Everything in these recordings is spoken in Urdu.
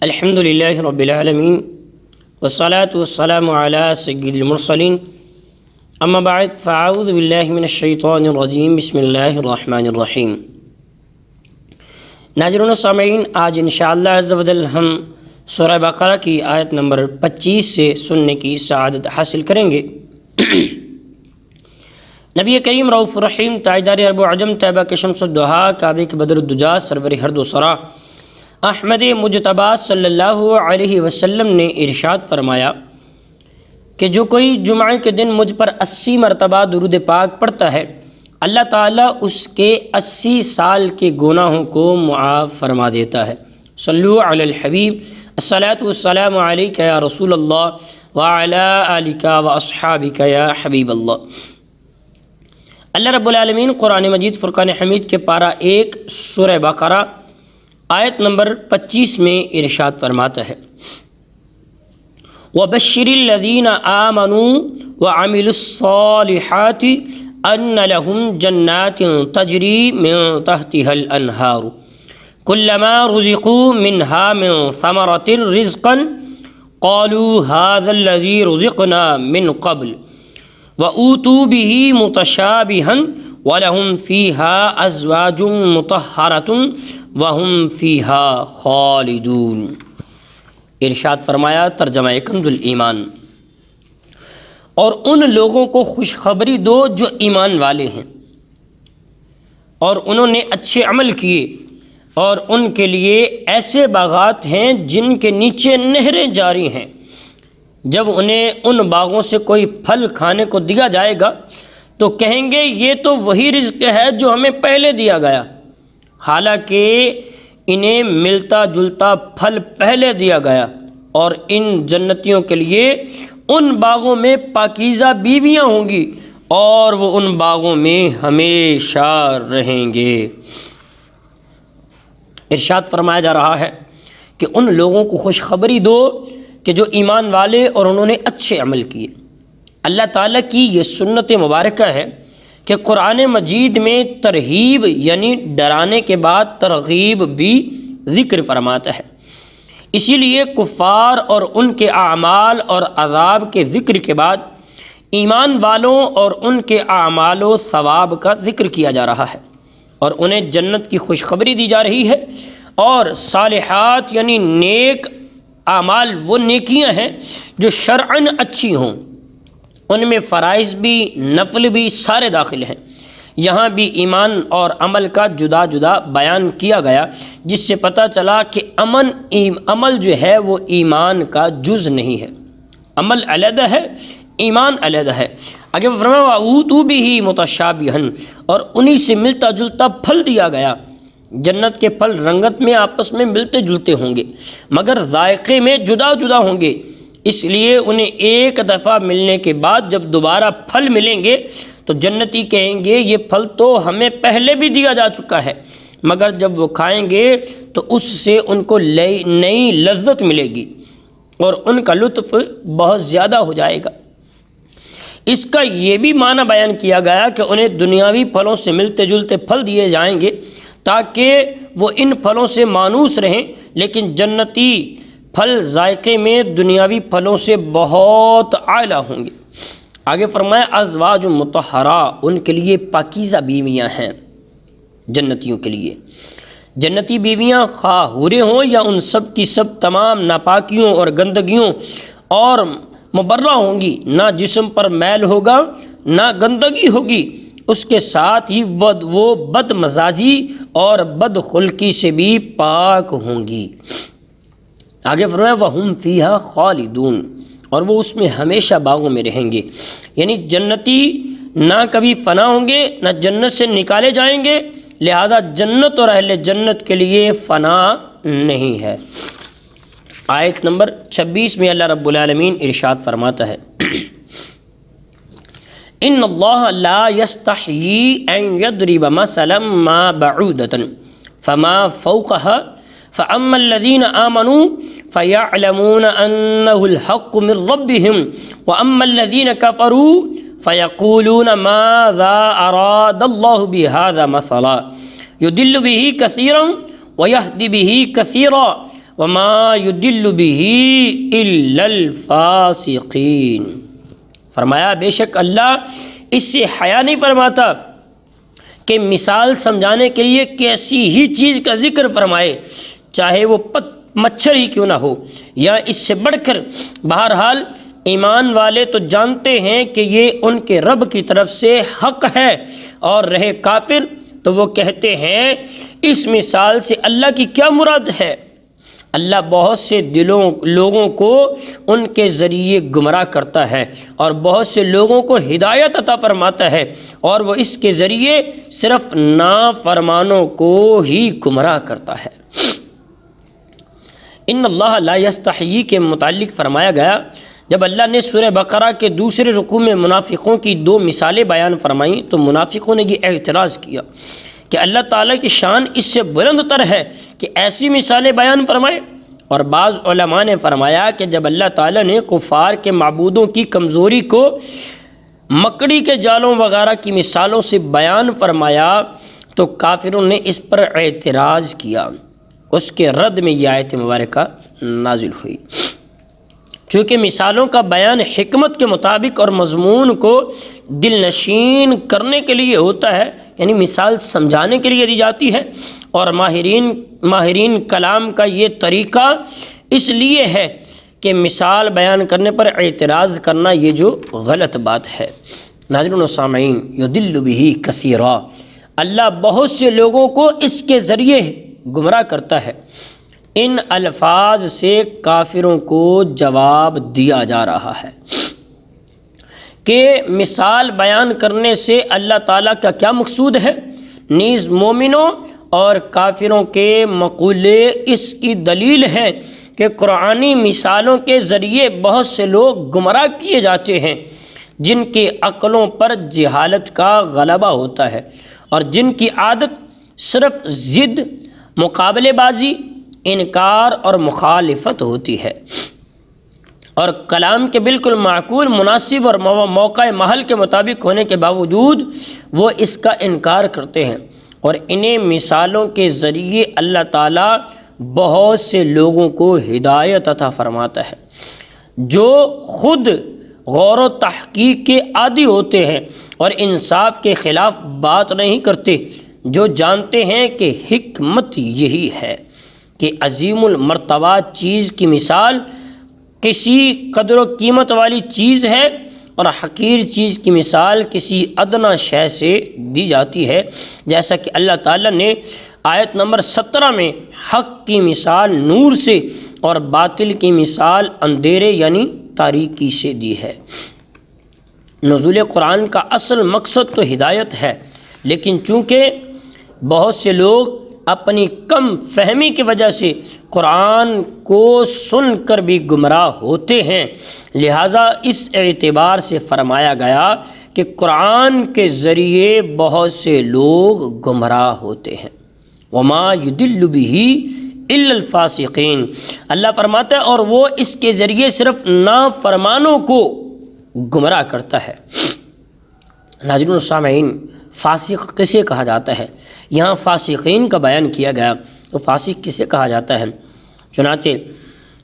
الحمد للہ رب العالمین والصلاة والسلام علی سید المرسلین اما بعد فاعوذ باللہ من الشیطان الرجیم بسم اللہ الرحمن الرحیم۔ ناظرین و سامعین، آج انشاءاللہ عز و جل ہم سورہ بقرہ کی آیت نمبر 25 سے سننے کی سعادت حاصل کریں گے۔ نبی کریم رؤوف رحیم، تاجدار عرب و عجم، طیبہ کے شمس الدحا، کعبہ کے بدر الدجا، سرور ہرد و سرا، احمد مجتبیٰ صلی اللہ علیہ وسلم نے ارشاد فرمایا کہ جو کوئی جمعہ کے دن مجھ پر 80 مرتبہ درود پاک پڑھتا ہے، اللہ تعالیٰ اس کے 80 سال کے گناہوں کو معاف فرما دیتا ہے۔ صلو علی الحبیب، الصلاۃ والسلام علیک یا رسول اللہ وعلی آلک واصحابک یا حبیب اللہ۔ اللہ رب العالمین قرآن مجید فرقان حمید کے پارہ 1 سورہ بقرہ آیت نمبر 25 میں ارشاد فرماتا ہے، وَبَشِّرِ الَّذِينَ آمَنُوا وَعَمِلُوا الصَّالِحَاتِ أَنَّ لَهُمْ جَنَّاتٍ تَجْرِي مِن تَحْتِهَا الْأَنْهَارُ كُلَّمَا رُزِقُوا مِنْهَا مِن ثَمَرَةٍ رِزْقًا قَالُوا هَذَا الَّذِي رُزِقْنَا مِن قَبْلُ وَأُوتُوا بِهِ مُتَشَابِهًا وَلَهُمْ فِيهَا أَزْوَاجٌ مُطَهَّرَةٌ وَهُمْ فِيهَا خَالِدُونَ۔ ارشاد فرمایا، ترجمہ کنز الایمان، اور ان لوگوں کو خوشخبری دو جو ایمان والے ہیں اور انہوں نے اچھے عمل کیے، اور ان کے لیے ایسے باغات ہیں جن کے نیچے نہریں جاری ہیں۔ جب انہیں ان باغوں سے کوئی پھل کھانے کو دیا جائے گا تو کہیں گے یہ تو وہی رزق ہے جو ہمیں پہلے دیا گیا، حالانکہ انہیں ملتا جلتا پھل پہلے دیا گیا، اور ان جنتیوں کے لیے ان باغوں میں پاکیزہ بیویاں ہوں گی اور وہ ان باغوں میں ہمیشہ رہیں گے۔ ارشاد فرمایا جا رہا ہے کہ ان لوگوں کو خوشخبری دو کہ جو ایمان والے اور انہوں نے اچھے عمل کیے۔ اللہ تعالیٰ کی یہ سنت مبارکہ ہے کہ قرآن مجید میں ترہیب یعنی ڈرانے کے بعد ترغیب بھی ذکر فرماتا ہے۔ اسی لیے کفار اور ان کے اعمال اور عذاب کے ذکر کے بعد ایمان والوں اور ان کے اعمال و ثواب کا ذکر کیا جا رہا ہے، اور انہیں جنت کی خوشخبری دی جا رہی ہے۔ اور صالحات یعنی نیک اعمال وہ نیکیاں ہیں جو شرعاً اچھی ہوں، ان میں فرائض بھی نفل بھی سارے داخل ہیں۔ یہاں بھی ایمان اور عمل کا جدا جدا بیان کیا گیا، جس سے پتہ چلا کہ عمل جو ہے وہ ایمان کا جز نہیں ہے، عمل علیحدہ ہے، ایمان علیحدہ ہے۔ آگے فرمایا وَأُوتُوا بِهِ مُتَشَابِهًا، اور انہی سے ملتا جلتا پھل دیا گیا۔ جنت کے پھل رنگت میں آپس میں ملتے جلتے ہوں گے مگر ذائقے میں جدا جدا ہوں گے، اس لیے انہیں ایک دفعہ ملنے کے بعد جب دوبارہ پھل ملیں گے تو جنتی کہیں گے یہ پھل تو ہمیں پہلے بھی دیا جا چکا ہے، مگر جب وہ کھائیں گے تو اس سے ان کو نئی لذت ملے گی اور ان کا لطف بہت زیادہ ہو جائے گا۔ اس کا یہ بھی معنی بیان کیا گیا کہ انہیں دنیاوی پھلوں سے ملتے جلتے پھل دیے جائیں گے تاکہ وہ ان پھلوں سے مانوس رہیں، لیکن جنتی پھل ذائقے میں دنیاوی پھلوں سے بہت اعلیٰ ہوں گے۔ آگے فرمایا ازواج مطہرہ، ان کے لیے پاکیزہ بیویاں ہیں جنتیوں کے لیے۔ جنتی بیویاں خواہ حوریں ہوں یا ان سب کی سب تمام ناپاکیوں اور گندگیوں اور مبرہ ہوں گی، نہ جسم پر میل ہوگا نہ گندگی ہوگی، اس کے ساتھ ہی وہ بد مزاجی اور بد خلقی سے بھی پاک ہوں گی۔ آگے فرمایا وَهُمْ فِيهَا خَالِدُونَ، اور وہ اس میں ہمیشہ باغوں میں رہیں گے، یعنی جنتی نہ کبھی فنا ہوں گے نہ جنت سے نکالے جائیں گے، لہذا جنت اور اہل جنت کے لیے فنا نہیں ہے۔ آیت نمبر 26 میں اللہ رب العالمین ارشاد فرماتا ہے ان اللہ لا یستحیی ان یضرب مثلا ما بعودۃ فما فوقها فاما الذین آمنوا فیعلمون انہ الحق من ربهم واما الذین کفروا فیقولون ماذا اراد اللہ بهذا مثلا یضل به کثیرا ویہدی به کثیرا وما يضل به الا الفاسقین، فرمایا بے شک اللہ اس سے حیا نہیں فرماتا کہ مثال سمجھانے کے لیے کیسی ہی چیز کا ذکر فرمائے، چاہے وہ مچھر ہی کیوں نہ ہو یا اس سے بڑھ کر۔ بہرحال ایمان والے تو جانتے ہیں کہ یہ ان کے رب کی طرف سے حق ہے، اور رہے کافر تو وہ کہتے ہیں اس مثال سے اللہ کی کیا مراد ہے۔ اللہ بہت سے لوگوں کو ان کے ذریعے گمراہ کرتا ہے اور بہت سے لوگوں کو ہدایت عطا فرماتا ہے، اور وہ اس کے ذریعے صرف نافرمانوں کو ہی گمراہ کرتا ہے۔ ان اللہ لا یستحیی کے متعلق فرمایا گیا، جب اللہ نے سورہ بقرہ کے دوسرے رکوع میں منافقوں کی 2 مثالیں بیان فرمائیں تو منافقوں نے یہ اعتراض کیا کہ اللہ تعالیٰ کی شان اس سے بلند تر ہے کہ ایسی مثالیں بیان فرمائے۔ اور بعض علماء نے فرمایا کہ جب اللہ تعالیٰ نے کفار کے معبودوں کی کمزوری کو مکڑی کے جالوں وغیرہ کی مثالوں سے بیان فرمایا تو کافروں نے اس پر اعتراض کیا، اس کے رد میں یہ آیت مبارکہ نازل ہوئی۔ چونکہ مثالوں کا بیان حکمت کے مطابق اور مضمون کو دل نشین کرنے کے لیے ہوتا ہے، یعنی مثال سمجھانے کے لیے دی جاتی ہے، اور ماہرین کلام کا یہ طریقہ اس لیے ہے کہ مثال بیان کرنے پر اعتراض کرنا یہ جو غلط بات ہے۔ ناظرین و سامعین، یضل بہ کثیرا، اللہ بہت سے لوگوں کو اس کے ذریعے گمراہ کرتا ہے۔ ان الفاظ سے کافروں کو جواب دیا جا رہا ہے کہ مثال بیان کرنے سے اللہ تعالیٰ کا کیا مقصود ہے، نیز مومنوں اور کافروں کے مقولے اس کی دلیل ہے کہ قرآنی مثالوں کے ذریعے بہت سے لوگ گمراہ کیے جاتے ہیں جن کی عقلوں پر جہالت کا غلبہ ہوتا ہے اور جن کی عادت صرف ضد، مقابلے بازی، انکار اور مخالفت ہوتی ہے، اور کلام کے بالکل معقول، مناسب اور موقع محل کے مطابق ہونے کے باوجود وہ اس کا انکار کرتے ہیں، اور انہیں مثالوں کے ذریعے اللہ تعالیٰ بہت سے لوگوں کو ہدایت عطا فرماتا ہے جو خود غور و تحقیق کے عادی ہوتے ہیں اور انصاف کے خلاف بات نہیں کرتے، جو جانتے ہیں کہ حکمت یہی ہے کہ عظیم المرتبہ چیز کی مثال کسی قدر و قیمت والی چیز ہے اور حقیر چیز کی مثال کسی ادنا شے سے دی جاتی ہے، جیسا کہ اللہ تعالیٰ نے آیت نمبر 17 میں حق کی مثال نور سے اور باطل کی مثال اندھیرے یعنی تاریکی سے دی ہے۔ نزول قرآن کا اصل مقصد تو ہدایت ہے، لیکن چونکہ بہت سے لوگ اپنی کم فہمی کی وجہ سے قرآن کو سن کر بھی گمراہ ہوتے ہیں، لہٰذا اس اعتبار سے فرمایا گیا کہ قرآن کے ذریعے بہت سے لوگ گمراہ ہوتے ہیں۔ وما یضل بہ الا الفاسقین، اللہ فرماتا ہے اور وہ اس کے ذریعے صرف نافرمانوں کو گمراہ کرتا ہے۔ ناظرین و سامعین، فاسق کسے کہا جاتا ہے؟ یہاں فاسقین کا بیان کیا گیا، تو فاسق کسے کہا جاتا ہے؟ چنانچہ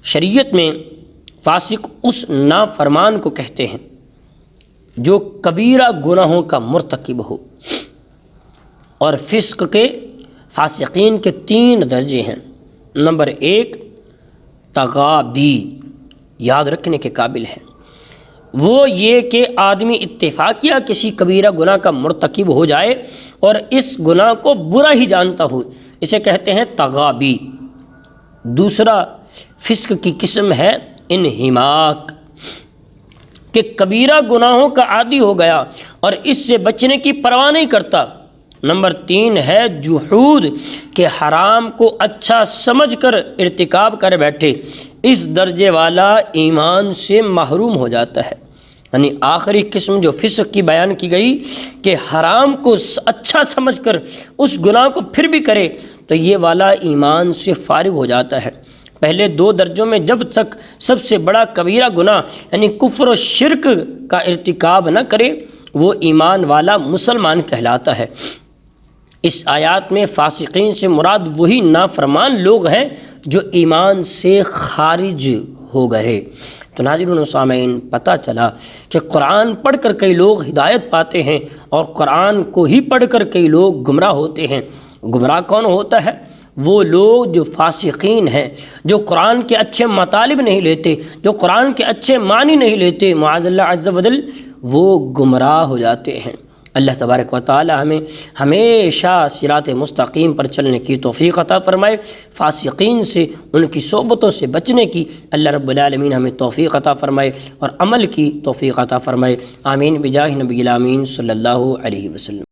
شریعت میں فاسق اس نافرمان کو کہتے ہیں جو کبیرہ گناہوں کا مرتکب ہو، اور فسق کے فاسقین کے 3 درجے ہیں۔ نمبر 1 تغابی، یاد رکھنے کے قابل ہے، وہ یہ کہ آدمی اتفاقیہ کسی کبیرہ گناہ کا مرتکب ہو جائے اور اس گناہ کو برا ہی جانتا ہو، اسے کہتے ہیں تغابی۔ دوسرا فسق کی قسم ہے انہماک، کہ کبیرہ گناہوں کا عادی ہو گیا اور اس سے بچنے کی پرواہ نہیں کرتا۔ نمبر 3 ہے جحود، کہ حرام کو اچھا سمجھ کر ارتکاب کر بیٹھے، اس درجے والا ایمان سے محروم ہو جاتا ہے۔ یعنی آخری قسم جو فسق کی بیان کی گئی کہ حرام کو اچھا سمجھ کر اس گناہ کو پھر بھی کرے تو یہ والا ایمان سے فارغ ہو جاتا ہے۔ پہلے 2 درجوں میں جب تک سب سے بڑا کبیرہ گناہ یعنی کفر و شرک کا ارتکاب نہ کرے وہ ایمان والا مسلمان کہلاتا ہے۔ اس آیات میں فاسقین سے مراد وہی نافرمان لوگ ہیں جو ایمان سے خارج ہو گئے۔ تو ناظرین و سامعین، پتہ چلا کہ قرآن پڑھ کر کئی لوگ ہدایت پاتے ہیں اور قرآن کو ہی پڑھ کر کئی لوگ گمراہ ہوتے ہیں۔ گمراہ کون ہوتا ہے؟ وہ لوگ جو فاسقین ہیں، جو قرآن کے اچھے مطالب نہیں لیتے، جو قرآن کے اچھے معنی نہیں لیتے، معاذ اللہ عز و جل، وہ گمراہ ہو جاتے ہیں۔ اللہ تبارک و تعالی ہمیں ہمیشہ صراط مستقیم پر چلنے کی توفیق عطا فرمائے، فاسقین سے، ان کی صحبتوں سے بچنے کی اللہ رب العالمین ہمیں توفیق عطا فرمائے اور عمل کی توفیق عطا فرمائے۔ آمین بجاہ نبی الامین صلی اللہ علیہ وسلم۔